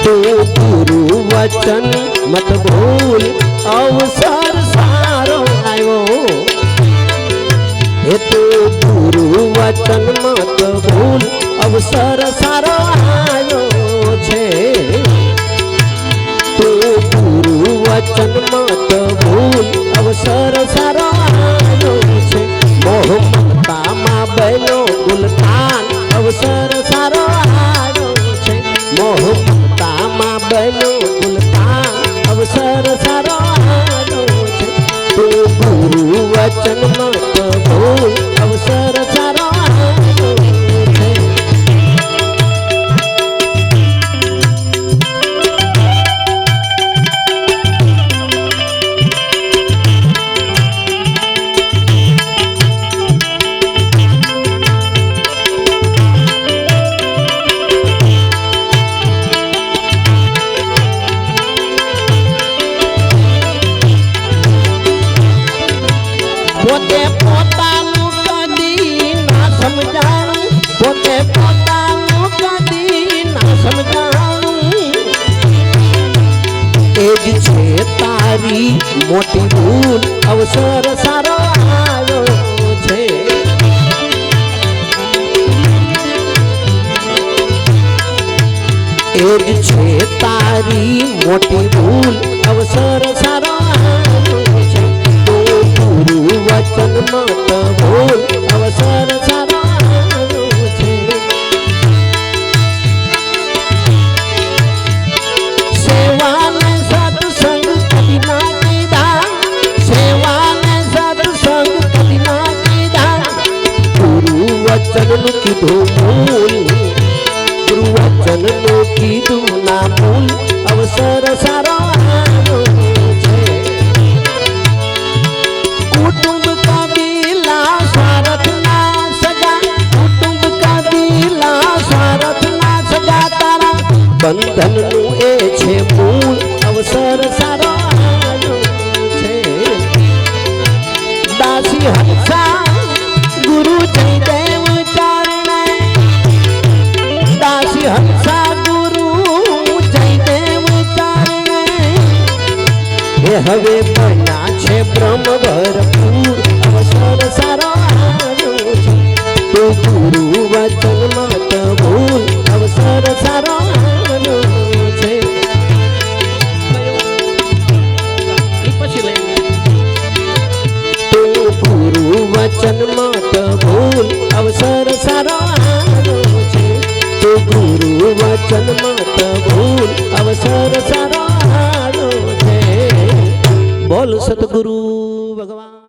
तू गुरु वचन मत भूल अवसर सारो आयो हे तू गुरु वचन मत भूल अवसर सारो आयो छे तू गुरु वचन मत भूल अवसर सारो आयो छे मोह ममता मा बनो गुलतान अवसर सारो आयो छे मोह ममता मा बनो गुलतान अवसर सारो आयो छे तू गुरु वचन मत भूल अवसर सारो आयो छे પોતે પોતાનું કદી ના સમજાણું પોતે પોતાનું કદી ના સમજાણું એ જ છે તારી મોટી ભૂલ અવસર સારો આવ્યો છે એ જ છે તારી મોટી ભૂલ અવસર સારો આવ્યો છે गुरु वचन मत भूल अवसर सारो आयो छे सेवा ने सत्संग कदी ना कीधा सेवा ने सत्संग कदी ना कीधा गुरु वचन नु कीधुं मूल गुरु वचन नु कीधुं ना मूल अवसर सारो आयो कुटुंब कबीला स्वार्थ ना सगा कुटुंब कबीला स्वार्थ ना सगा तारा बंधन नु ए छे मूल अवसर सारो आयो छे दासी हंसा गुरु जयदेव चरणे दासी हंसा गुरु जयदेव चरणे हे हवे बना छे ब्रह्म भरपूर अवसर सारो आयो छे तू गुरु वचन मत भूल अवसर सारो आयो छे तू गुरु वचन मत भूल अवसर सारो आयो छे तू गुरु वचन मत भूल अवसर सारो आयो छे बोल सतगुरु